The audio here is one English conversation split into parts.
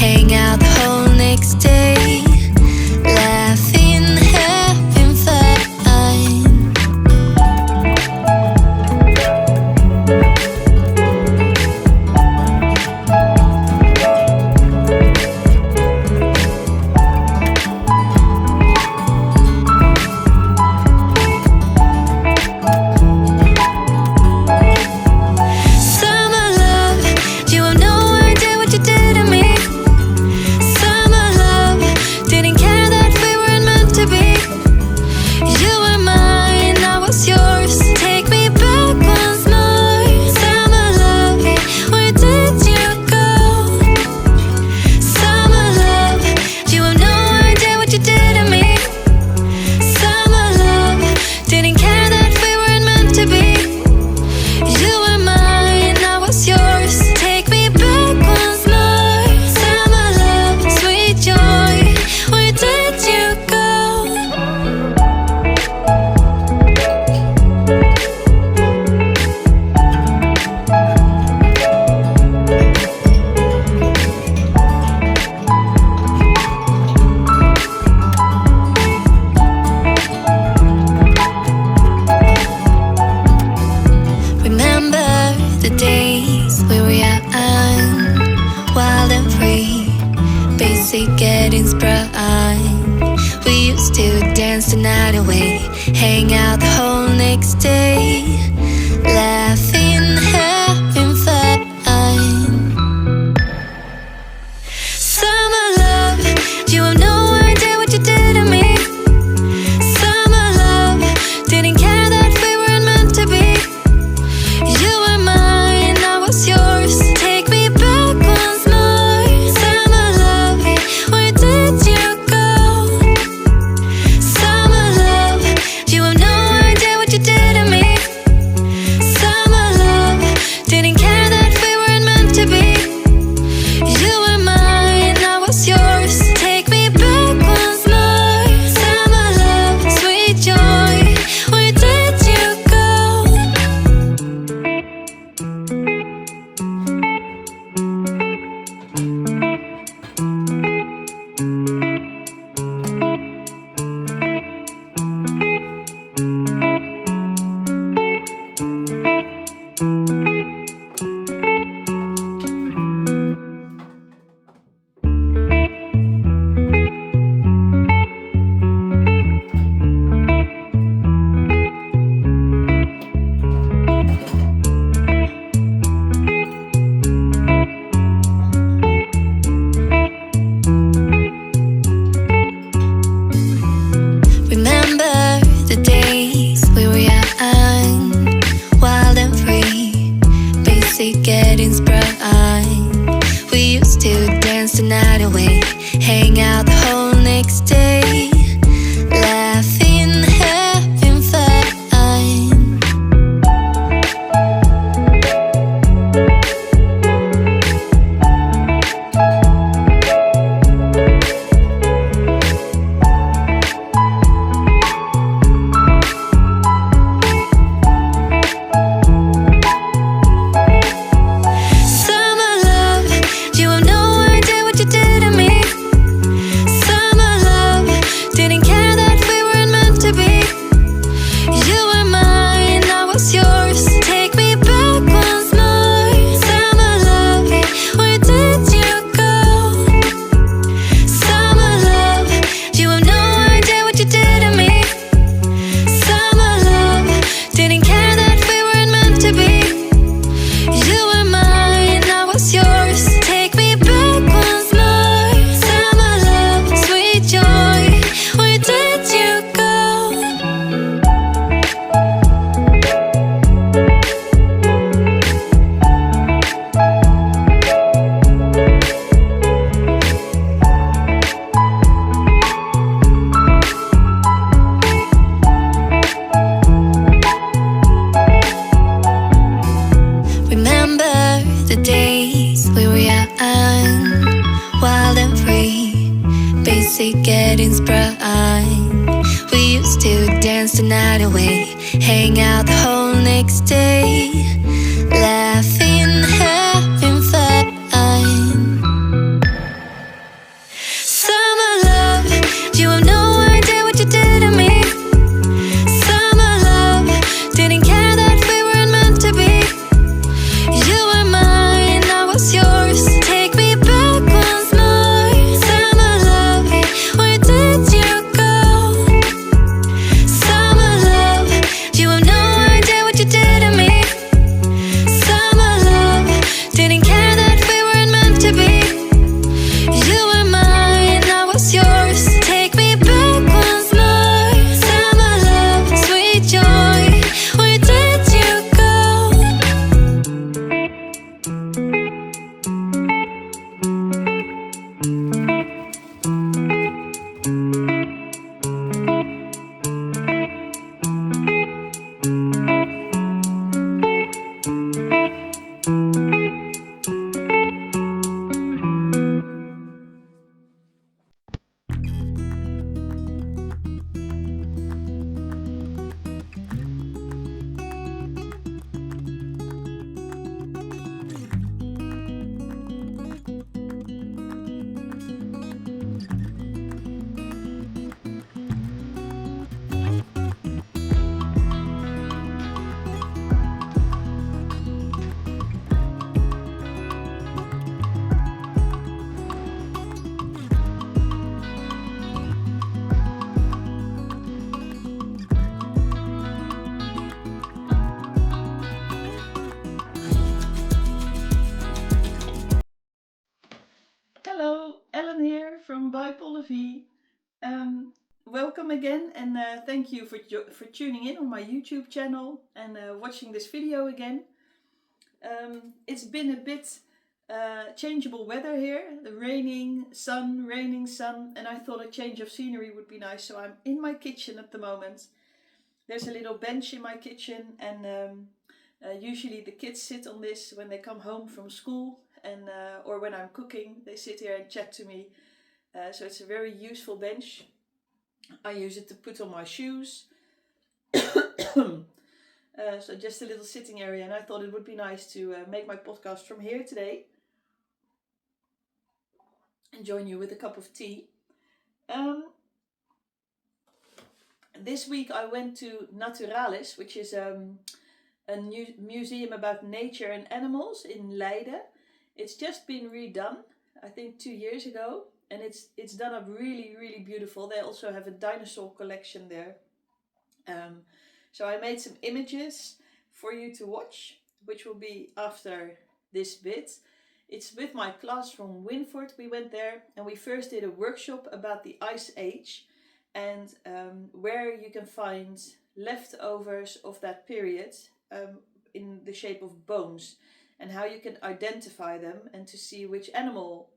hang out the whole next day, laughing, having fun. Hang out the whole next day, laughing, having fun. Summer love, you have no idea what you did to me. Summer love, didn't care that we weren't meant to be. You were mine, I was yours. Take me back once more. Summer love, where did you go? Summer love, you have no idea what you did to me. Summer love, didn't care that we weren't meant to be. You were mine, I was yours. Take me back once more. Summer love, sweet joy, where did you go? Remember the days we were young, wild and free, basic getting sprung. We used to dance the night away, hang out the whole next day, laughing, having fun. Summer love, you have no idea what you did to me. Summer love, didn't care that we weren't meant to be. You were mine, I was yours. Take me back once more. Summer love, where did you go? Summer love, you have no idea what you did to me. Summer love, didn't care that we weren't meant to be. You were mine, I was yours. Take me back once more. Summer love, sweet joy, where did you go? Remember the days we were young, wild and free, basic getting sprung. We used to dance the night away, hang out the whole next day, laughing, having fun. from Bypollevie. Welcome again, and thank you for tuning in on my YouTube channel and watching this video again. It's been a bit changeable weather here, raining, sun, and I thought a change of scenery would be nice, so I'm in my kitchen at the moment. There's a little bench in my kitchen, and usually the kids sit on this when they come home from school, and or when I'm cooking, they sit here and chat to me. So it's a very useful bench. I use it to put on my shoes. So just a little sitting area, and I thought it would be nice to make my podcast from here today and join you with a cup of tea. This week I went to Naturalis, which is a new museum about nature and animals in Leiden. It's just been redone, I think 2 years ago, and it's done up really beautiful. They also have a dinosaur collection there. So I made some images for you to watch, which will be after this bit. It's with my class from Winford. We went there and we first did a workshop about the Ice Age and where you can find leftovers of that period in the shape of bones, and how you can identify them and to see which animal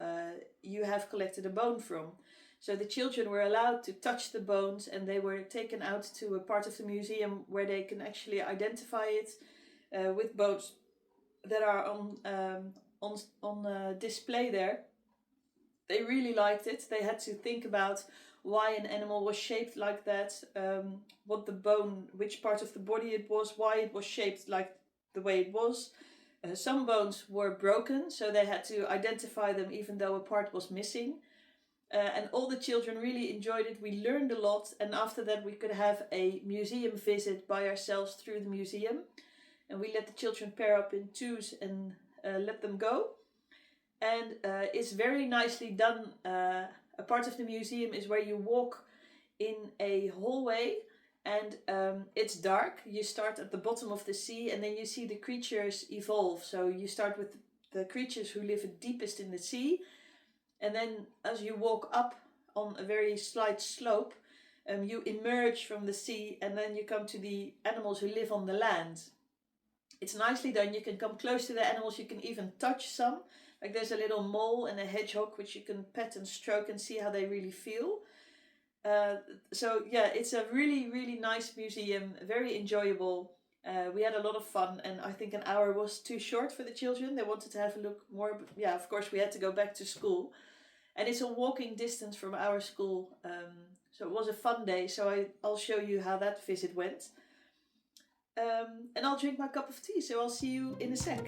you have collected a bone from. So the children were allowed to touch the bones, and they were taken out to a part of the museum where they can actually identify it with bones that are on display there. They really liked it. They had to think about why an animal was shaped like that, what the bone, which part of the body it was, why it was shaped like the way it was. Some bones were broken, so they had to identify them even though a part was missing. And all the children really enjoyed it. We learned a lot, and after that we could have a museum visit by ourselves through the museum. And we let the children pair up in twos and let them go. And it's very nicely done. A part of the museum is where you walk in a hallway, and it's dark. You start at the bottom of the sea, and then you see the creatures evolve. So you start with the creatures who live deepest in the sea, and then as you walk up on a very slight slope, you emerge from the sea, and then you come to the animals who live on the land. It's nicely done. You can come close to the animals. You can even touch some. Like there's a little mole and a hedgehog which you can pet and stroke and see how they really feel. So yeah, it's a really nice museum, very enjoyable. We had a lot of fun, and I think an hour was too short for the children. They wanted to have a look more, but yeah, of course we had to go back to school. And it's a walking distance from our school, so it was a fun day. So I'll show you how that visit went. And I'll drink my cup of tea, so I'll see you in a sec.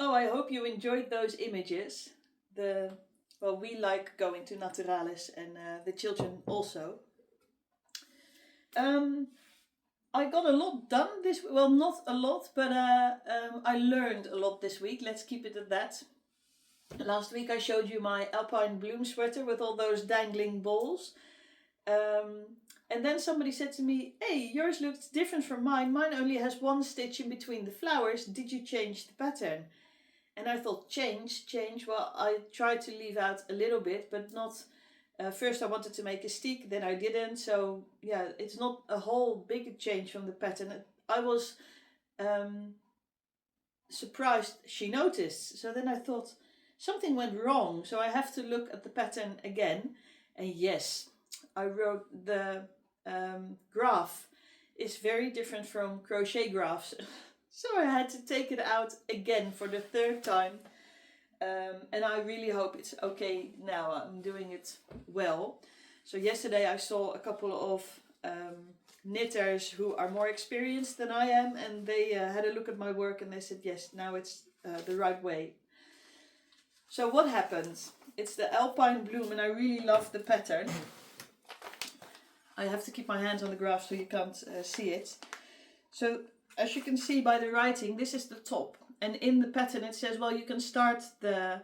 Oh, I hope you enjoyed those images. Well, we like going to Naturalis and the children also. I got a lot done this week. Well, not a lot, but I learned a lot this week. Let's keep it at that. Last week I showed you my alpine bloom sweater with all those dangling balls. And then somebody said to me, hey, yours looks different from mine. Mine only has one stitch in between the flowers. Did you change the pattern? And I thought, change. Well, I tried to leave out a little bit, but not... first I wanted to make a stick, then I didn't. So yeah, it's not a whole big change from the pattern. I was surprised she noticed. So then I thought something went wrong. So I have to look at the pattern again. And yes, I wrote the graph is very different from crochet graphs. So I had to take it out again for the third time. And I really hope it's okay now. I'm doing it well. So yesterday I saw a couple of knitters who are more experienced than I am, and they had a look at my work and they said, yes, now it's the right way. So what happened? It's the alpine bloom and I really love the pattern. I have to keep my hands on the graph so you can't see it. So as you can see by the writing, this is the top. And in the pattern it says, well, you can start the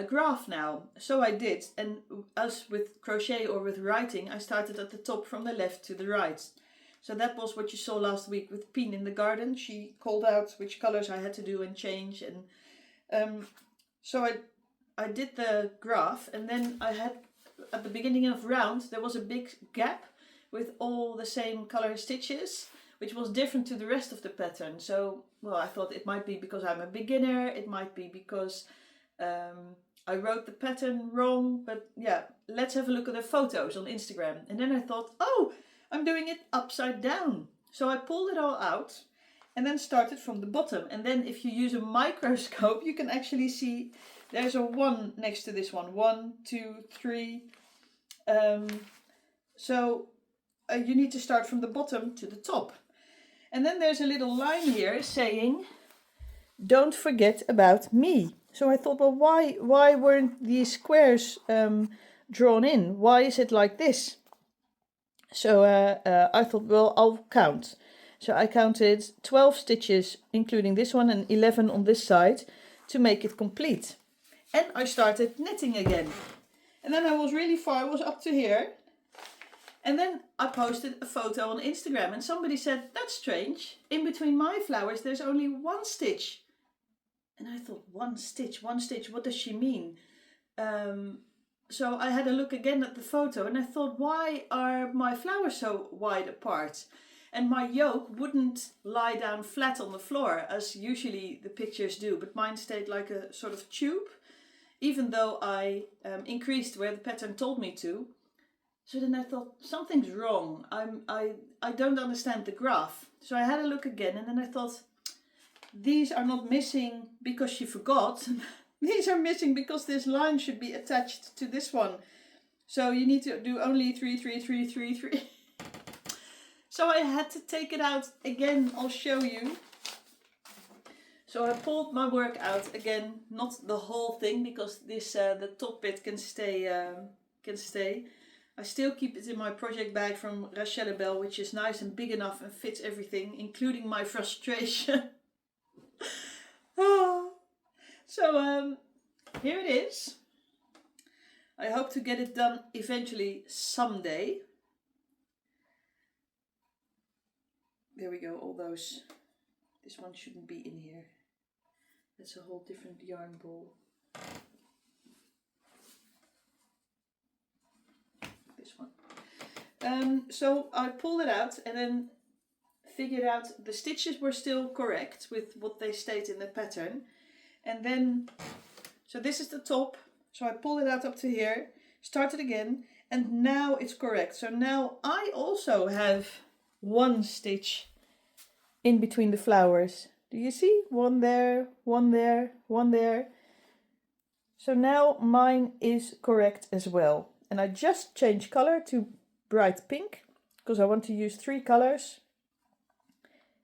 graph now. So I did. And as with crochet or with writing, I started at the top from the left to the right. So that was what you saw last week with Pien in the garden. She called out which colors I had to do and change. And so I did the graph. And then I had, at the beginning of round, there was a big gap with all the same color stitches, which was different to the rest of the pattern. So, well, I thought it might be because I'm a beginner, it might be because I wrote the pattern wrong, but yeah, let's have a look at the photos on Instagram. And then I thought, oh, I'm doing it upside down. So I pulled it all out and then started from the bottom. And then if you use a microscope, you can actually see there's a 1 next to this one. 1, 2, 3. So you need to start from the bottom to the top. And then there's a little line here saying, don't forget about me. So I thought, well, why weren't these squares drawn in? Why is it like this? So I thought, well, I'll count. So I counted 12 stitches, including this one, and 11 on this side to make it complete. And I started knitting again. And then I was really far, I was up to here. And then I posted a photo on Instagram and somebody said, that's strange. In between my flowers, there's only 1 stitch. And I thought, 1 stitch, what does she mean? So I had a look again at the photo and I thought, why are my flowers so wide apart? And my yoke wouldn't lie down flat on the floor as usually the pictures do, but mine stayed like a sort of tube, even though I increased where the pattern told me to. So then I thought, something's wrong. I don't understand the graph. So I had a look again and then I thought, these are not missing because she forgot. These are missing because this line should be attached to this one. So you need to do only 3, 3, 3, 3, 3. So I had to take it out again. I'll show you. So I pulled my work out again, not the whole thing because this the top bit can stay. I still keep it in my project bag from Rachel Bell, which is nice and big enough and fits everything, including my frustration. Oh. So here it is. I hope to get it done eventually someday. There we go, all those. This one shouldn't be in here. That's a whole different yarn ball. This one. So I pulled it out and then figured out the stitches were still correct with what they state in the pattern. And then, so this is the top. So I pulled it out up to here, started again, and now it's correct. So now I also have 1 stitch in between the flowers. Do you see? 1 there, 1 there, 1 there. So now mine is correct as well. And I just changed color to bright pink because I want to use 3 colors.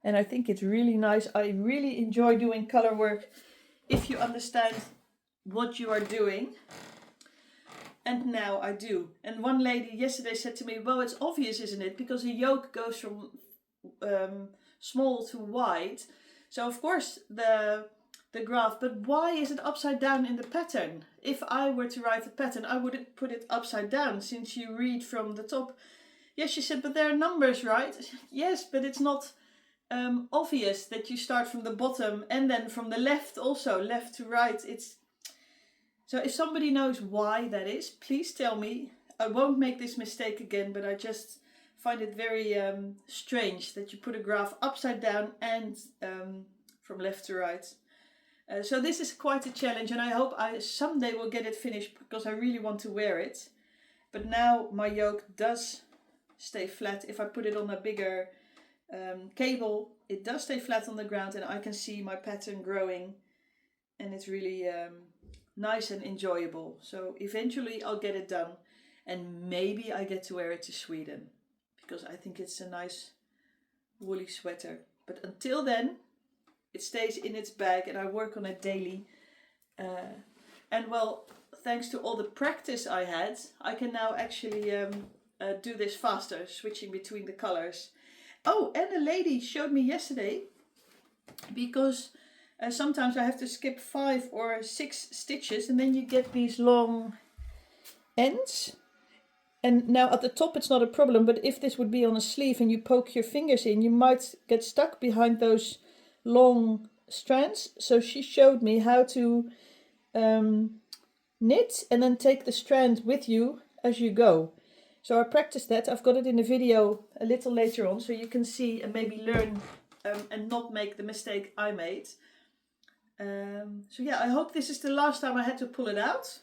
And I think it's really nice. I really enjoy doing color work if you understand what you are doing. And now I do. And one lady yesterday said to me, well, it's obvious, isn't it? Because a yoke goes from small to wide. So of course the graph, but why is it upside down in the pattern? If I were to write the pattern, I would put it upside down since you read from the top. Yes, she said, but there are numbers, right? Yes, but it's not obvious that you start from the bottom and then from the left also, left to right. So if somebody knows why that is, please tell me. I won't make this mistake again, but I just find it very strange that you put a graph upside down and from left to right. So this is quite a challenge, and I hope I someday will get it finished because I really want to wear it. But now my yoke does stay flat. If I put it on a bigger cable, it does stay flat on the ground, and I can see my pattern growing, and it's really nice and enjoyable. So eventually I'll get it done, and maybe I get to wear it to Sweden because I think it's a nice woolly sweater. But until then, it stays in its bag and I work on it daily. And well, thanks to all the practice I had, I can now actually do this faster, switching between the colors. Oh, and a lady showed me yesterday, because sometimes I have to skip 5 or 6 stitches and then you get these long ends. And now at the top it's not a problem, but if this would be on a sleeve and you poke your fingers in, you might get stuck behind those long strands. So she showed me how to knit and then take the strand with you as you go. So I practiced that. I've got it in a video a little later on, so you can see and maybe learn and not make the mistake I made. So yeah, I hope this is the last time I had to pull it out.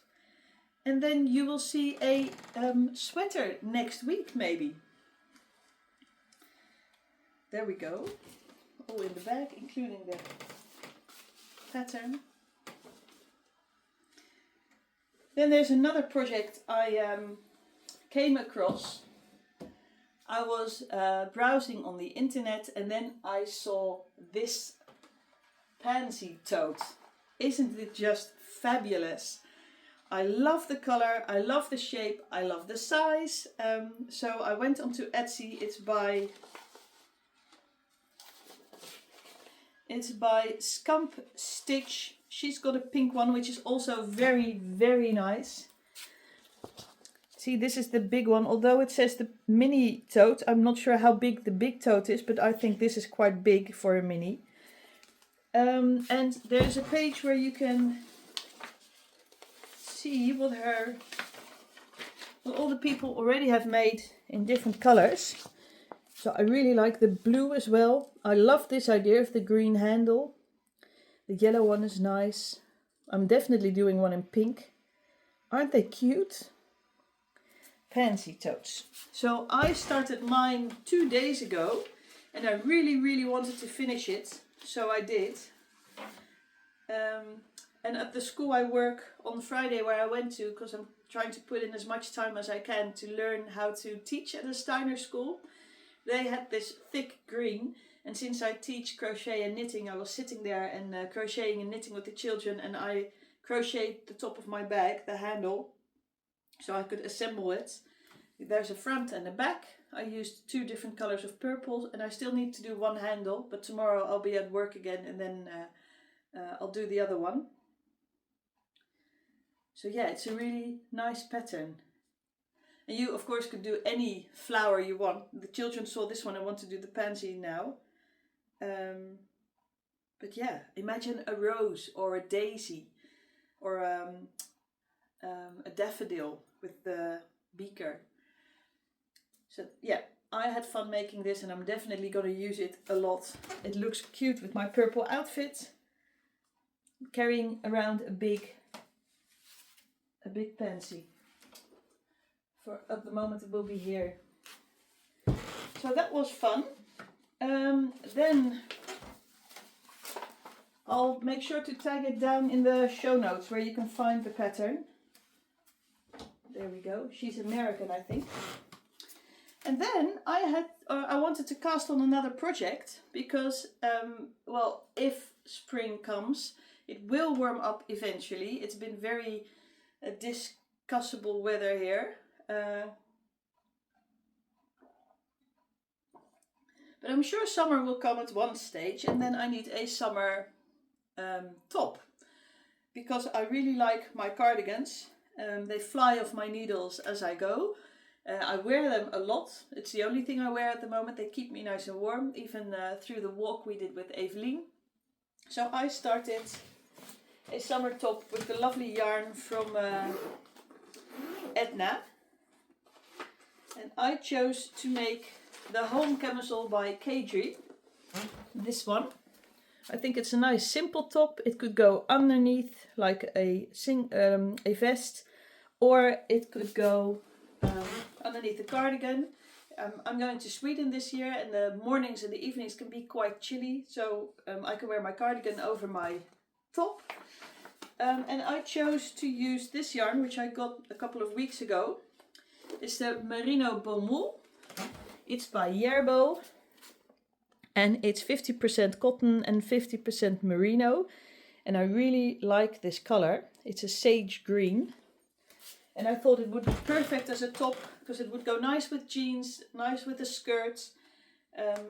And then you will see a sweater next week, maybe. There we go. All in the bag, including the pattern. Then there's another project I came across. I was browsing on the internet and then I saw this Pansy tote. Isn't it just fabulous? I love the color, I love the shape, I love the size. So I went onto Etsy. It's by Scamp Stitch. She's got a pink one, which is also very, very nice. See, this is the big one. Although it says the mini tote, I'm not sure how big the big tote is, but I think this is quite big for a mini. And there's a page where you can see what all the people already have made in different colors. So I really like the blue as well. I love this idea of the green handle. The yellow one is nice. I'm definitely doing one in pink. Aren't they cute? Pansy totes. So I started mine 2 days ago and I really, really wanted to finish it. So I did. And at the school I work on Friday, where I went to, because I'm trying to put in as much time as I can to learn how to teach at a Steiner school, they had this thick green. And since I teach crochet and knitting, I was sitting there and crocheting and knitting with the children, and I crocheted the top of my bag, the handle, so I could assemble it. There's a front and a back. I used 2 different colors of purple, and I still need to do one handle, but tomorrow I'll be at work again and then I'll do the other one. So yeah, it's a really nice pattern. And you of course could do any flower you want. The children saw this one and want to do the pansy now. But yeah, imagine a rose or a daisy or a daffodil with the beaker. So yeah, I had fun making this and I'm definitely going to use it a lot. It looks cute with my purple outfit. Carrying around a big pansy. For at the moment it will be here. So that was fun. Then I'll make sure to tag it down in the show notes where you can find the pattern. There we go. She's American, I think. And then I wanted to cast on another project because, well, if spring comes, It will warm up eventually. It's been very discussable weather here. But I'm sure summer will come at one stage, and then I need a summer top. Because I really like my cardigans. They fly off my needles as I go. I wear them a lot. It's the only thing I wear at the moment. They keep me nice and warm, even through the walk we did with Evelien. So I started a summer top with the lovely yarn from Edna. And I chose to make the home camisole by Kadri. This one. I think it's a nice simple top. It could go underneath like a vest, or it could go underneath the cardigan. I'm going to Sweden this year, and the mornings and the evenings can be quite chilly, so I can wear my cardigan over my top. And I chose to use this yarn, which I got a couple of weeks ago. It's the Merino Beaumont. It's by Järbo. And it's 50% cotton and 50% merino. And I really like this color. It's a sage green. And I thought it would be perfect as a top, because it would go nice with jeans, nice with the skirts.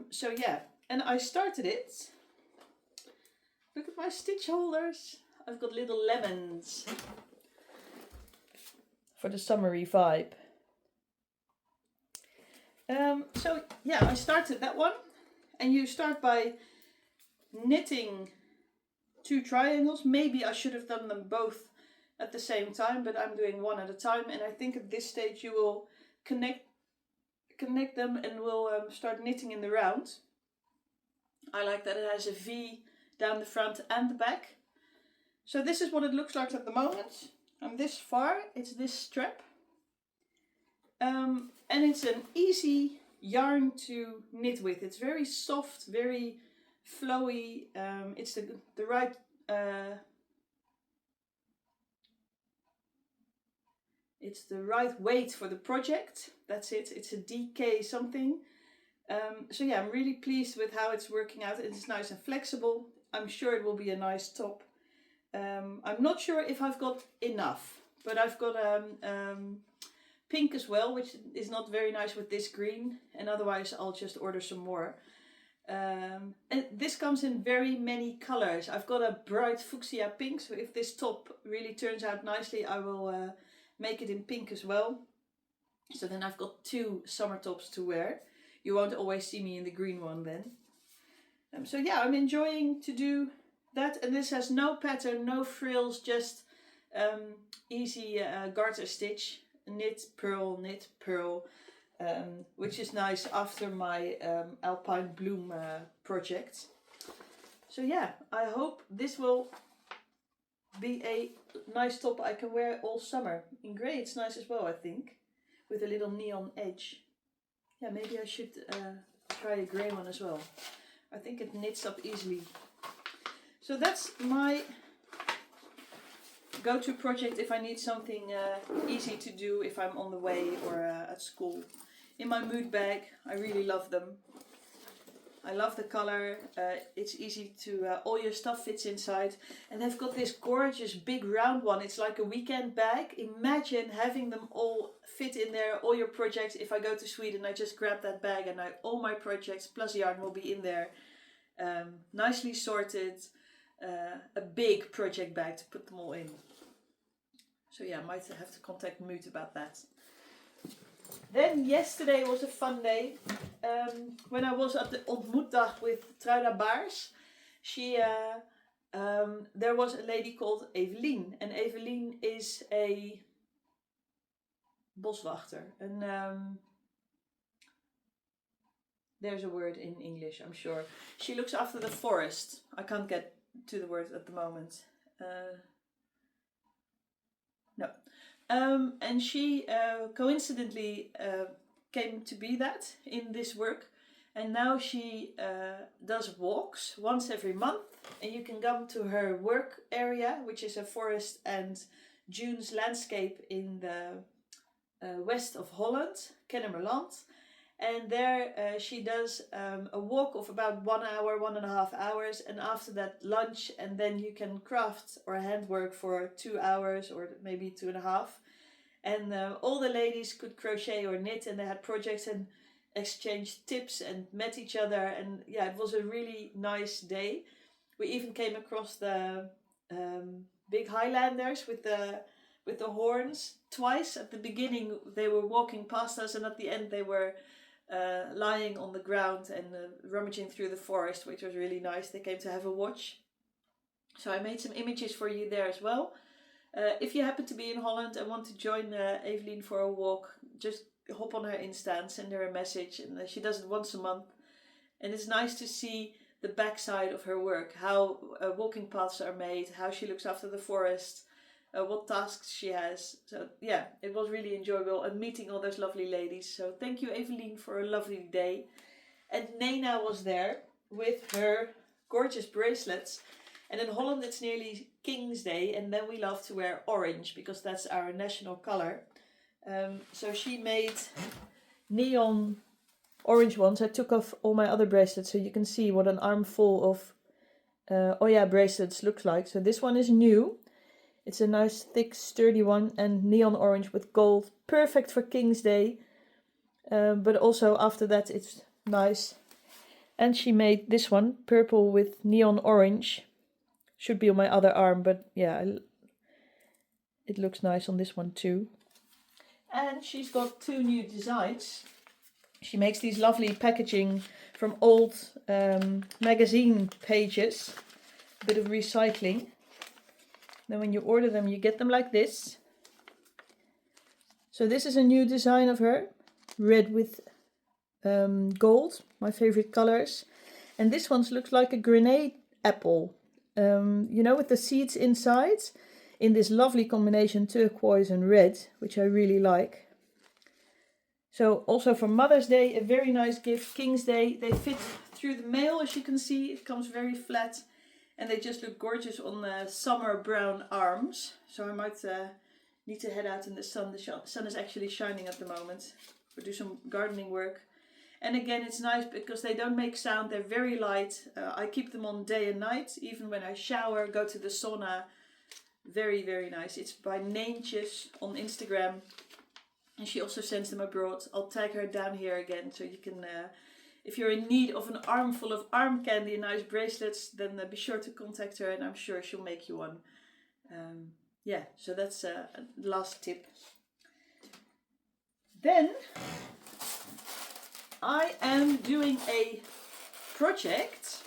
So yeah, and I started it. Look at my stitch holders. I've got little lemons for the summery vibe. So yeah, I started that one. And you start by knitting 2 triangles. Maybe I should have done them both at the same time, but I'm doing one at a time. And I think at this stage you will connect them and we'll start knitting in the round. I like that it has a V down the front and the back. So this is what it looks like at the moment. I'm this far. It's this strap. And it's an easy yarn to knit with. It's very soft, very flowy. It's the right it's the right weight for the project. That's it. It's a DK something. So yeah, I'm really pleased with how it's working out. It's nice and flexible. I'm sure it will be a nice top. I'm not sure if I've got enough, but I've got pink as well, which is not very nice with this green, and otherwise I'll just order some more. And this comes in very many colors. I've got a bright fuchsia pink, so if this top really turns out nicely, I will make it in pink as well. So then I've got 2 summer tops to wear. You won't always see me in the green one then. So yeah, I'm enjoying to do that, and this has no pattern, no frills, just easy garter stitch. Knit, purl, which is nice after my Alpine Bloom project. So yeah, I hope this will be a nice top I can wear all summer. In grey it's nice as well, I think, with a little neon edge. Yeah, maybe I should try a grey one as well. I think it knits up easily. So that's my go-to project if I need something easy to do if I'm on the way or at school. In my mood bag, I really love them. I love the color. It's easy to, all your stuff fits inside. And they've got this gorgeous big round one. It's like a weekend bag. Imagine having them all fit in there, all your projects. If I go to Sweden, I just grab that bag and all my projects plus yarn will be in there. Nicely sorted. A big project bag to put them all in. So yeah, I might have to contact Moot about that. Then yesterday was a fun day. When I was at the ontmoetdag with Truida Baars, there was a lady called Evelien. And Evelien is a boswachter. And there's a word in English, I'm sure. She looks after the forest. I can't get to the word at the moment. No. And she coincidentally came to be that in this work. And now she does walks once every month. And you can come to her work area, which is a forest and dunes landscape in the west of Holland, Kennemerland. And there she does a walk of about 1 hour, 1.5 hours, and after that lunch, and then you can craft or handwork for 2 hours or maybe 2.5. And all the ladies could crochet or knit, and they had projects and exchanged tips and met each other. And yeah, it was a really nice day. We even came across the big Highlanders with the horns twice. At the beginning they were walking past us, and at the end they were lying on the ground and rummaging through the forest, which was really nice. They came to have a watch. So I made some images for you there as well. If you happen to be in Holland and want to join Evelien for a walk, just hop on her Insta and send her a message. And she does it once a month. And it's nice to see the backside of her work, how walking paths are made, how she looks after the forest, what tasks she has. So yeah, it was really enjoyable and meeting all those lovely ladies. So thank you, Evelien, for a lovely day. And Nena was there with her gorgeous bracelets. And in Holland it's nearly King's Day, and then we love to wear orange because that's our national color. So she made neon orange ones. I took off all my other bracelets so you can see what an armful of Oya bracelets looks like. So this one is new. It's a nice thick sturdy one, and neon orange with gold. Perfect for King's Day. But also after that it's nice. And she made this one, purple with neon orange. Should be on my other arm, but yeah, it looks nice on this one too. And she's got 2 new designs. She makes these lovely packaging from old magazine pages. A bit of recycling. Then when you order them, you get them like this. So this is a new design of her. Red with gold, my favorite colors. And this one looks like a grenade apple. You know, with the seeds inside, in this lovely combination turquoise and red, which I really like. So also for Mother's Day, a very nice gift. King's Day, they fit through the mail, as you can see. It comes very flat, and they just look gorgeous on the summer brown arms. So I might need to head out in the sun. The sun is actually shining at the moment. We'll do some gardening work. And again, it's nice because they don't make sound. They're very light. I keep them on day and night, even when I shower, go to the sauna. Very, very nice. It's by Neentjes on Instagram. And she also sends them abroad. I'll tag her down here again, so you can, if you're in need of an armful of arm candy and nice bracelets, then be sure to contact her, and I'm sure she'll make you one. Yeah, so that's the last tip. Then I am doing a project.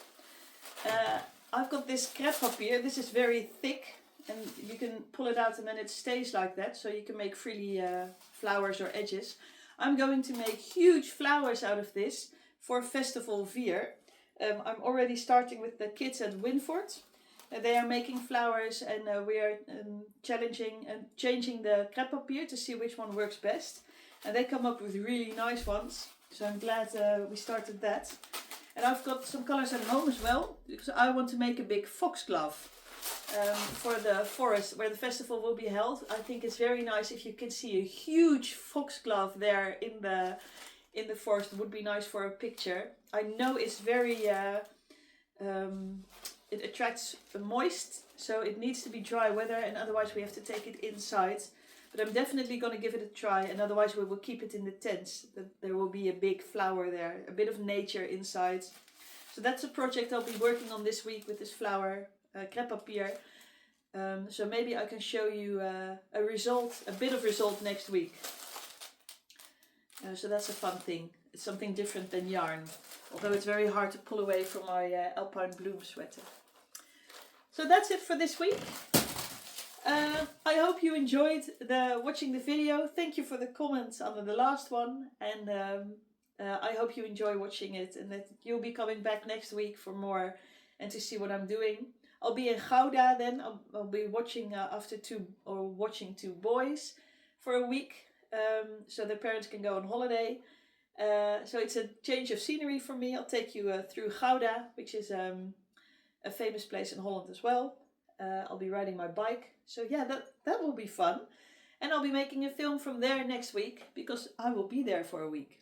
I've got this crepe papier. This is very thick, and you can pull it out and then it stays like that, so you can make frilly flowers or edges. I'm going to make huge flowers out of this for Festival Vier. I'm already starting with the kids at Winford. They are making flowers, and we are challenging and changing the crepe papier to see which one works best. And they come up with really nice ones. So I'm glad we started that. And I've got some colors at home as well, because I want to make a big foxglove for the forest where the festival will be held. I think it's very nice if you can see a huge foxglove there in the forest. It would be nice for a picture. I know it's very, it attracts moist, so it needs to be dry weather, and otherwise we have to take it inside. But I'm definitely going to give it a try, and otherwise we will keep it in the tents. There will be a big flower there, a bit of nature inside. So that's a project I'll be working on this week with this flower, crepe papier. So maybe I can show you a bit of result next week. So that's a fun thing. It's something different than yarn, although it's very hard to pull away from my Alpine Bloom sweater. So that's it for this week. I hope you enjoyed watching the video. Thank you for the comments under the last one, and I hope you enjoy watching it, and that you'll be coming back next week for more and to see what I'm doing. I'll be in Gouda then. I'll be watching watching 2 boys for a week, so their parents can go on holiday. So it's a change of scenery for me. I'll take you through Gouda, which is a famous place in Holland as well. I'll be riding my bike. So yeah, that will be fun. And I'll be making a film from there next week, because I will be there for a week.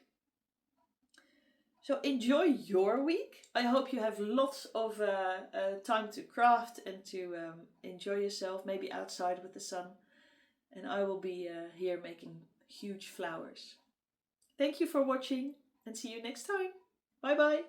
So enjoy your week. I hope you have lots of time to craft and to enjoy yourself, maybe outside with the sun. And I will be here making huge flowers. Thank you for watching and see you next time. Bye bye.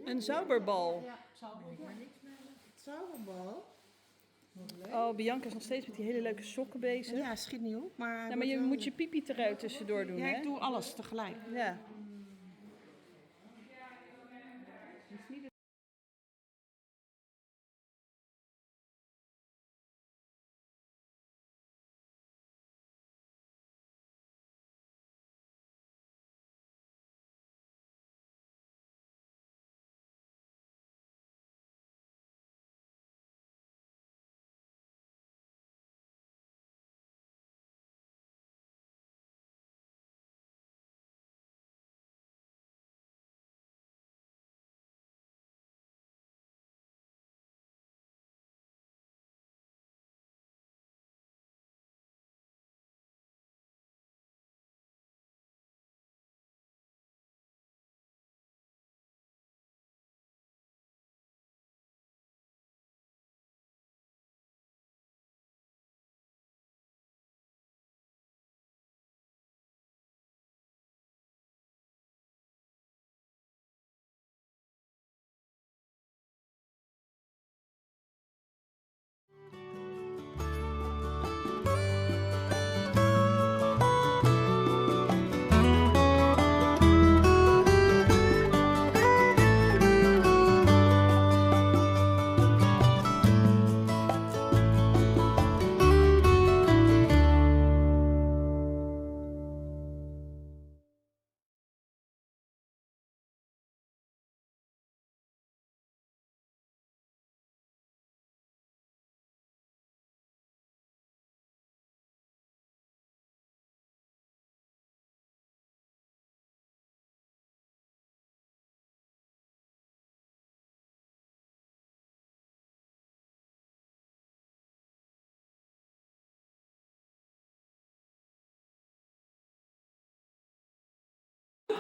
Een zauberbal. Ja, zauberbal. Oh, Bianca is nog steeds met die hele leuke sokken bezig. Ja, schiet niet op. Maar Je moet je pipi eruit tussendoor doen, hè? ik doe alles tegelijk. Ja.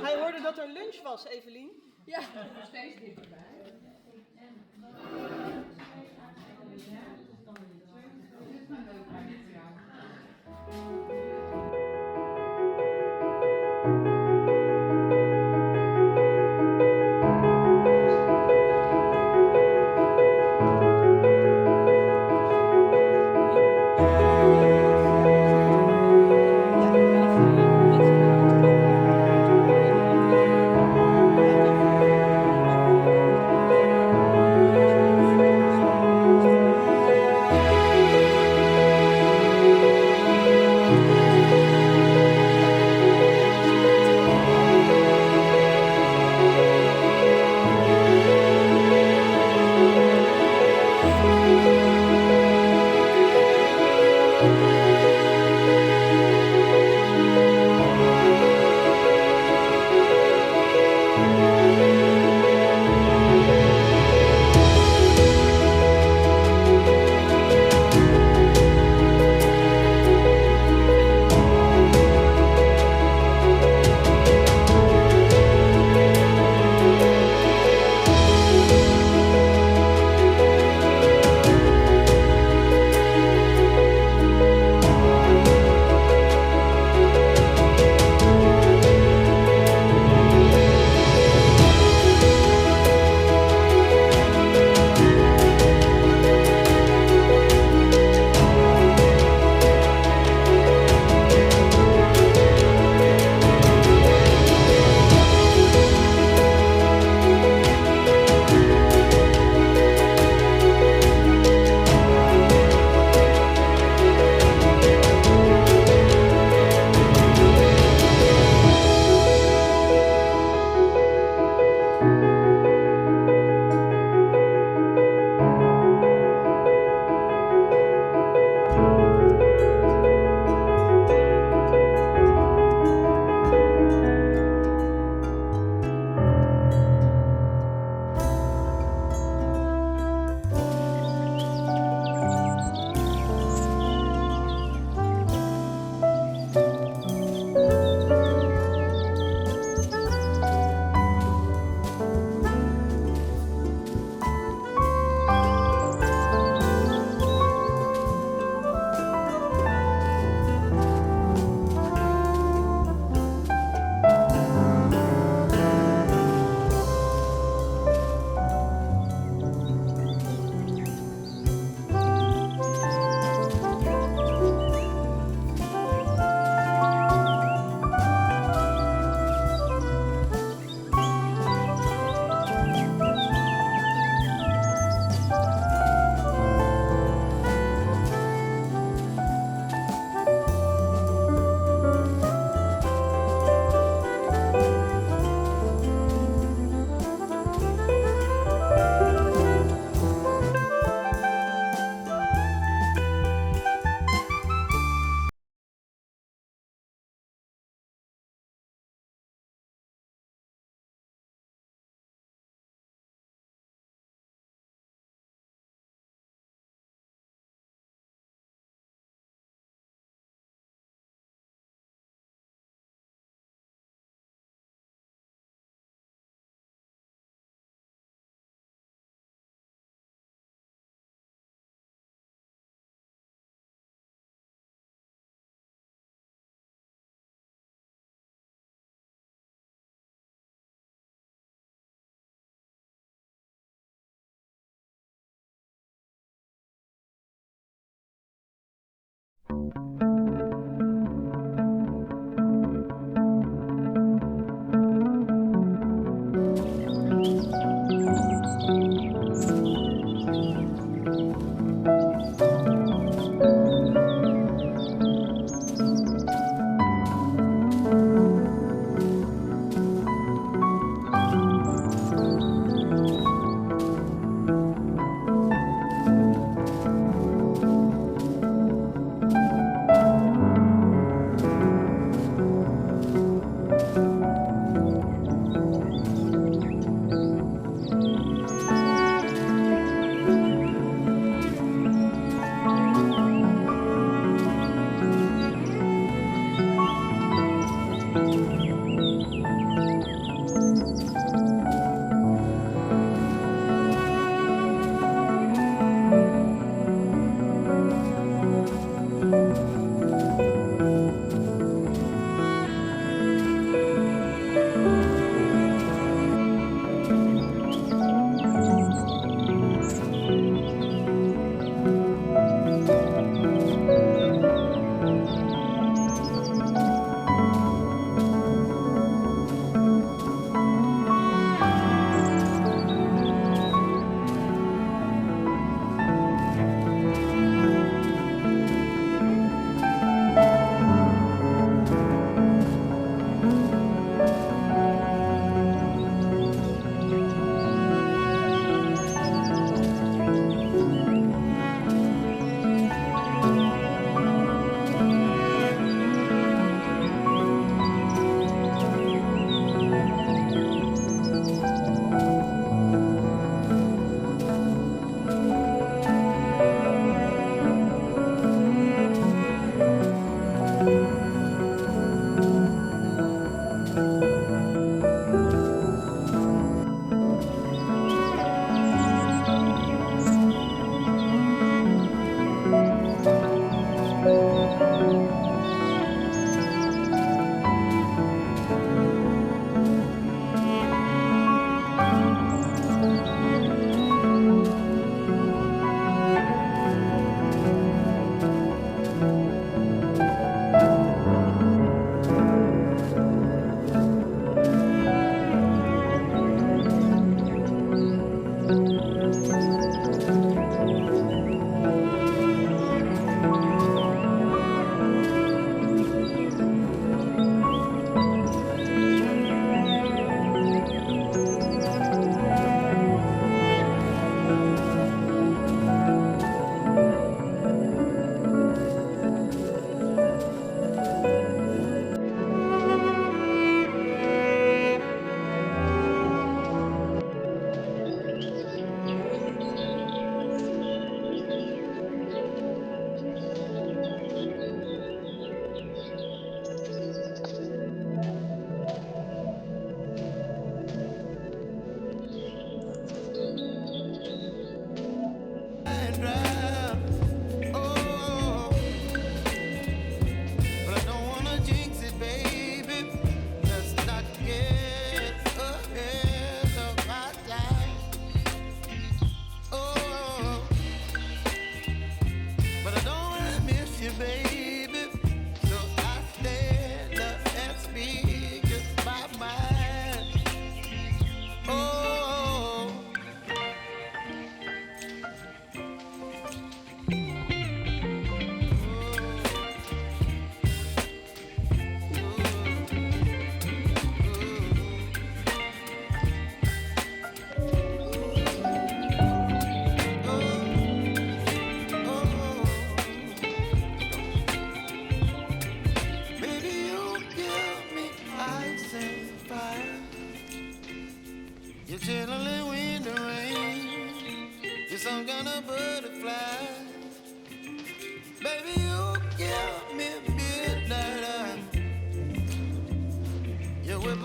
Hij hoorde dat er lunch was, Evelien. Ja, nog steeds dichterbij. Ja.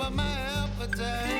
over my appetite.